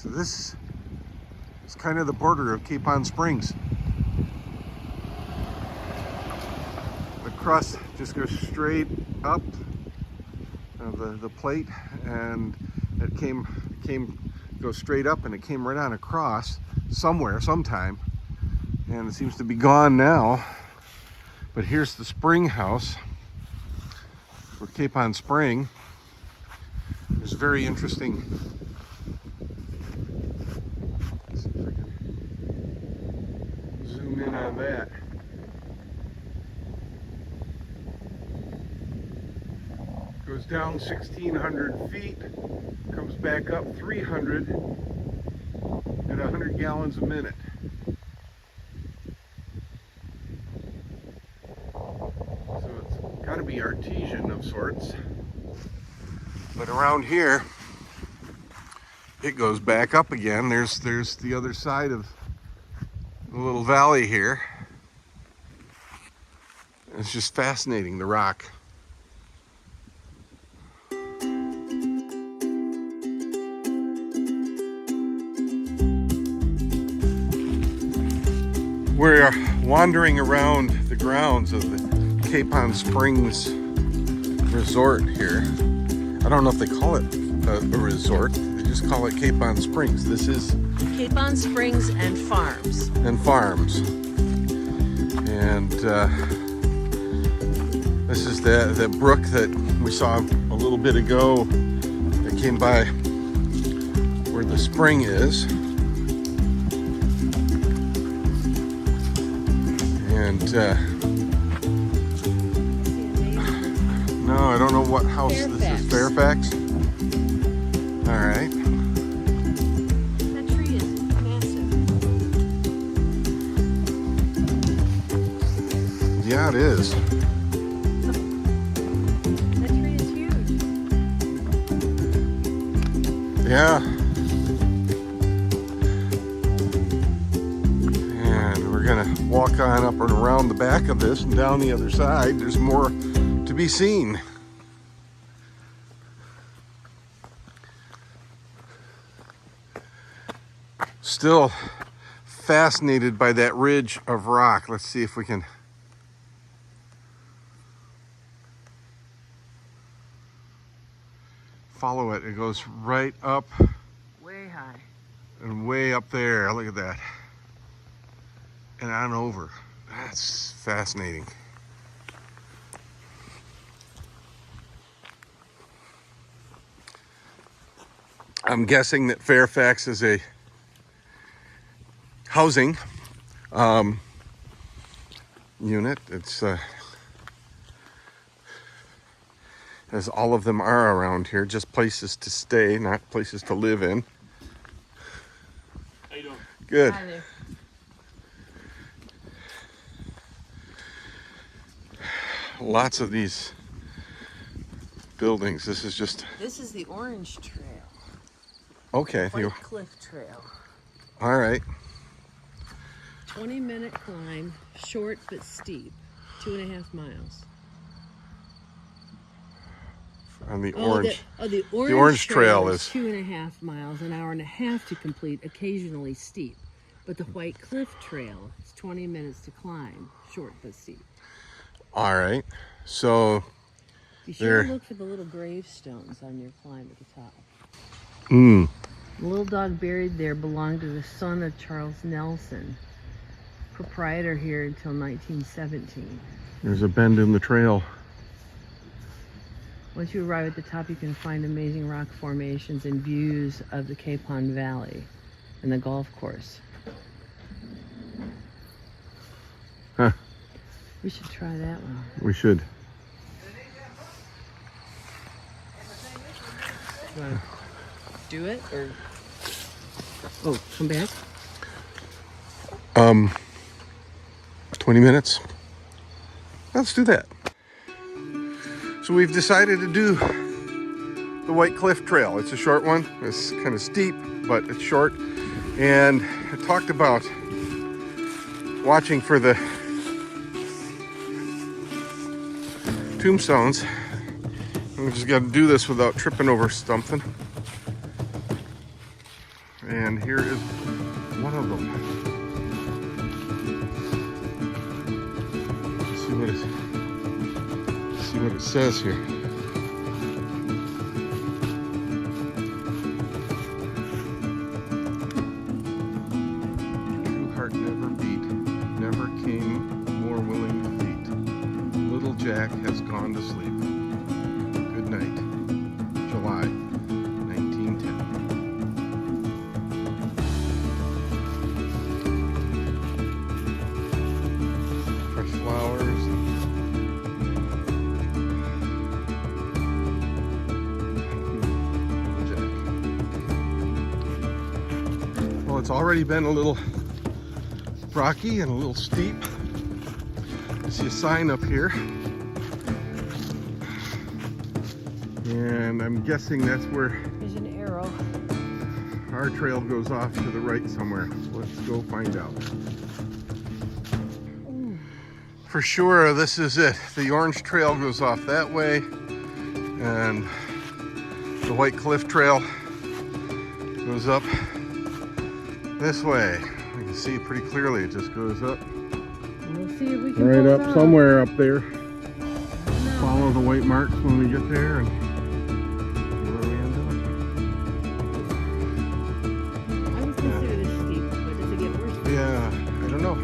So this is kind of the border of Capon Springs. The crust just goes straight up the plate, and it goes straight up, and it came right on across somewhere, sometime, and it seems to be gone now. But here's the spring house for Capon Spring. It's very interesting. Let's see if I can zoom in on that. Goes down 1,600 feet, comes back up 300 at 100 gallons a minute. So it's got to be artesian of sorts. But around here, it goes back up again. There's the other side of the little valley here. It's just fascinating, the rock. We're wandering around the grounds of the Capon Springs resort here. I don't know if they call it a resort. They just call it Capon Springs. This is Capon Springs and Farms. And this is the brook that we saw a little bit ago that came by where the spring is. And no, I don't know what house this is. Fairfax? All right. That tree is massive. Yeah, it is. That tree is huge. Yeah. And we're gonna walk on up and around the back of this and down the other side. There's more to be seen. Still fascinated by that ridge of rock. Let's see if we can follow it. It goes right up, Way high. and way up there. Look at that. And on over. That's fascinating. I'm guessing that Fairfax is a housing unit. It's as all of them are around here, just places to stay, not places to live in. How you doing? Good. Hi there. Lots of these buildings. This is the Orange Trail. okay. White Cliff Trail. All right. 20-minute climb, short but steep. 2.5 miles. On the orange. The Orange Trail is 2.5 miles, an hour and a half to complete, occasionally steep. But the White Cliff Trail is 20 minutes to climb, short but steep. all right. So Be sure to look for the little gravestones on your climb at the top. the little dog buried there belonged to the son of Charles Nelson, proprietor here until 1917. there's a bend in the trail. Once you arrive at the top, you can find amazing rock formations and views of the Capon Valley and the golf course. Huh. We should try that one. We should. You want to do it or? Oh, come back. 20 minutes. Let's do that. So we've decided to do the White Cliff Trail. It's a short one. It's kind of steep, but it's short. And I talked about watching for the tombstones. We just got to do this without tripping over something. And here is one of them. Let's see what it says here. True heart never beat, never came more willing to beat. Little Jack has gone to sleep. Good night. July 1910. Fresh flowers. Well, it's already been a little rocky and a little steep. I see a sign up here. And I'm guessing that's where There's an arrow. our trail goes off to the right somewhere. Let's go find out. For sure, this is it. The orange trail goes off that way, and the white cliff trail goes up this way. You can see it pretty clearly. It just goes up. We'll see if we can Right pull it up off. somewhere up there. No. Follow the white marks when we get there and see where we end I would consider this steep, but does it get worse? up. Yeah, I don't know.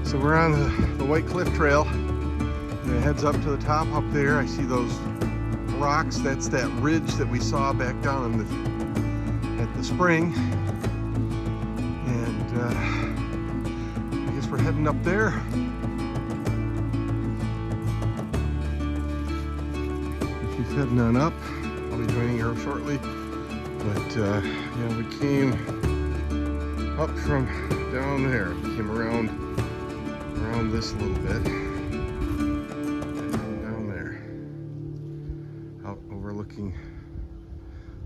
So we're on the white cliff trail, and it heads up to the top up there. I see those rocks. That's that ridge that we saw back down in at the spring. And I guess we're heading up there. She's heading on up. I'll be joining her shortly. But yeah, we came up from down there. We came around this a little bit. And down there. Out overlooking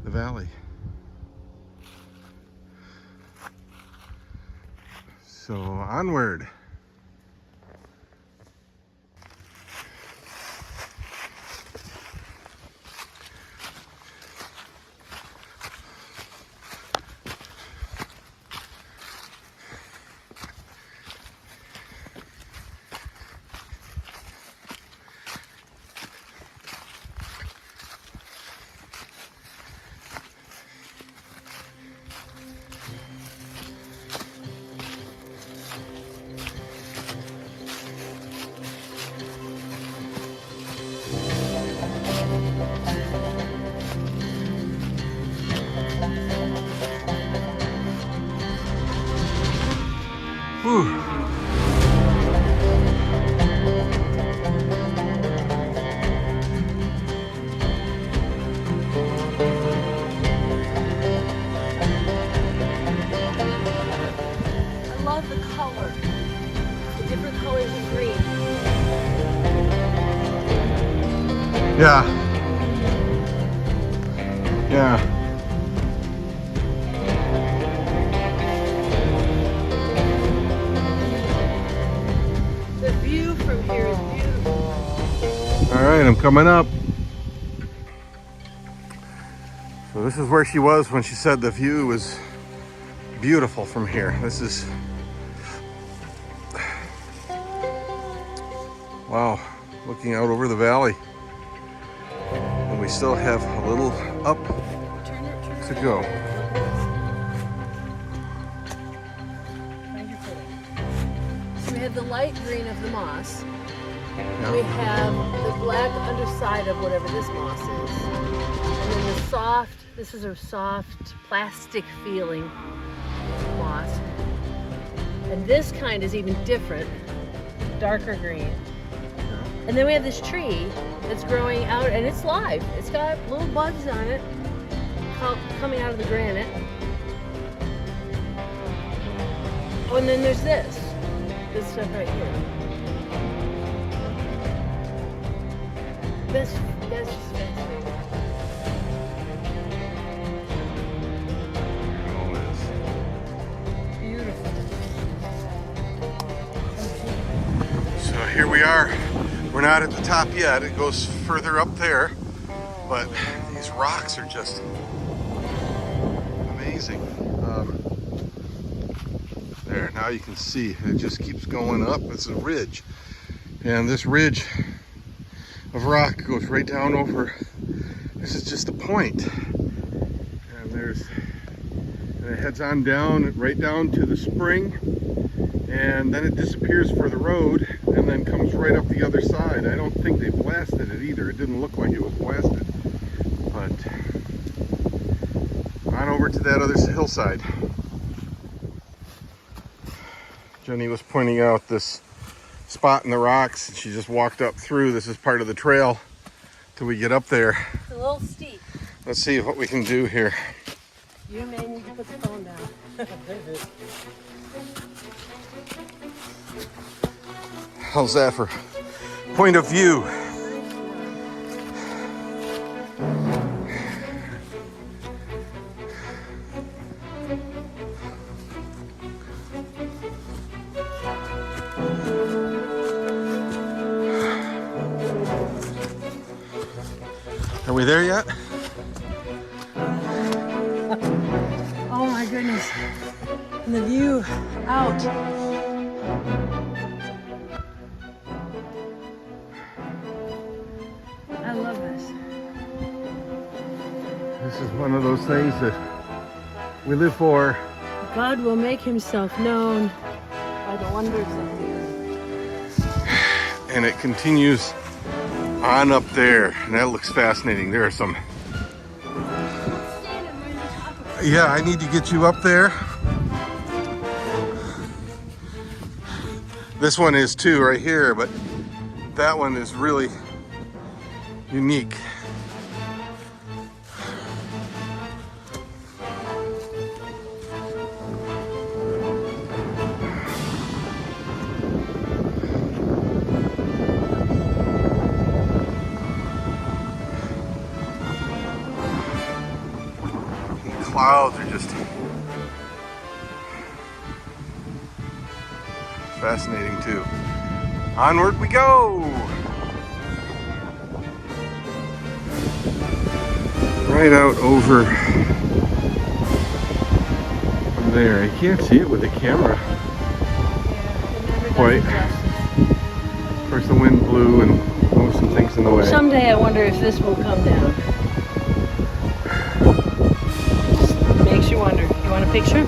the valley. So onward. Whew. I love the color. The different colors of green. Yeah. Yeah. The view from here is beautiful. All right, I'm coming up. So this is where she was when she said the view was beautiful from here. This is, wow, looking out over the valley. And we still have a little up to go. Find your footing. So we have the light green of the moss. Yeah. We have the black underside of whatever this moss is. And then the soft, this is a soft plastic feeling moss. And this kind is even different, darker green. And then we have this tree that's growing out, and it's live. It's got little buds on it coming out of the granite. Oh, and then there's this stuff right here. That's just fascinating. All this. Beautiful. So here we are. We're not at the top yet. It goes further up there, but these rocks are just amazing. There, now you can see it just keeps going up. It's a ridge, and this ridge of rock goes right down over. This is just a point, and it heads on down, right down to the spring, and then it disappears for the road, and then comes right up the other side. I don't think they blasted it either. It didn't look like it was blasted, but on over to that other hillside. Jenny was pointing out this spot in the rocks, and she just walked up through. This is part of the trail till we get up there. It's a little steep. Let's see what we can do here. You may need to put the phone down. How's that for point of view? Are we there yet? Oh my goodness. And the view out. I love this. This is one of those things that we live for. God will make himself known by the wonders of the earth. And it continues on up there, and that looks fascinating. There are some. Yeah, I need to get you up there. This one is too, right here, but that one is really unique. Clouds are just fascinating too. Onward we go! Right out over from there. I can't see it with the camera quite. Of course the wind blew and moved some things in the way. Someday I wonder if this will come down. Makes you wonder. You want a picture?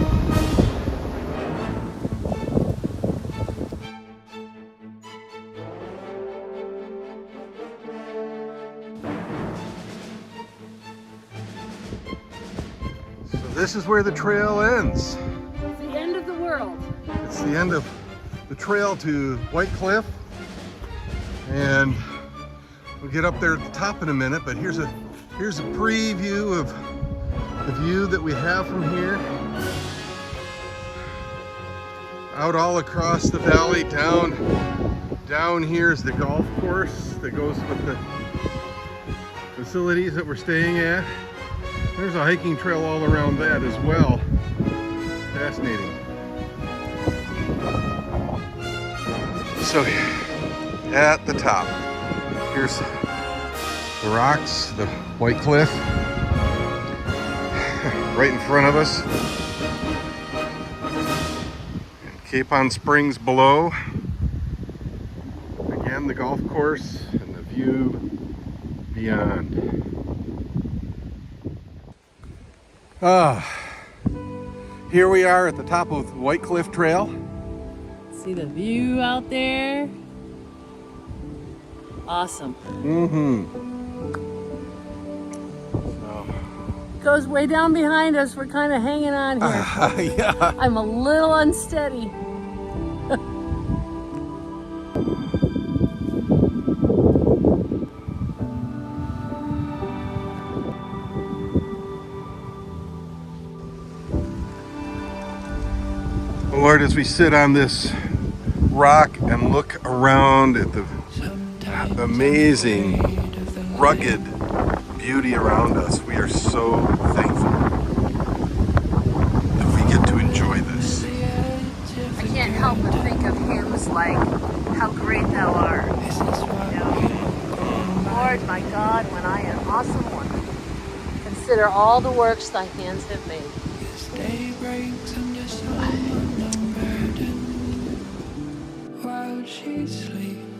So this is where the trail ends. It's the end of the world. It's the end of the trail to White Cliff, and we'll get up there at the top in a minute, but here's a preview of the view that we have from here. Out all across the valley, down here is the golf course that goes with the facilities that we're staying at. There's a hiking trail all around that as well. Fascinating. So at the top, here's the rocks, the White Cliff, right in front of us. And Capon Springs below. Again, the golf course and the view beyond. Here we are at the top of White Cliff Trail. See the view out there? Awesome. Goes way down behind us. We're kind of hanging on here. Yeah. I'm a little unsteady. Lord, as we sit on this rock and look around at the amazing, rugged beauty around us, we are so thankful that we get to enjoy this. I can't help but think of hymns like, "How great thou art." You know, Lord, my God, when I am awesome wonder, consider all the works thy hands have made. Day breaks under someone unburdened while she sleeps.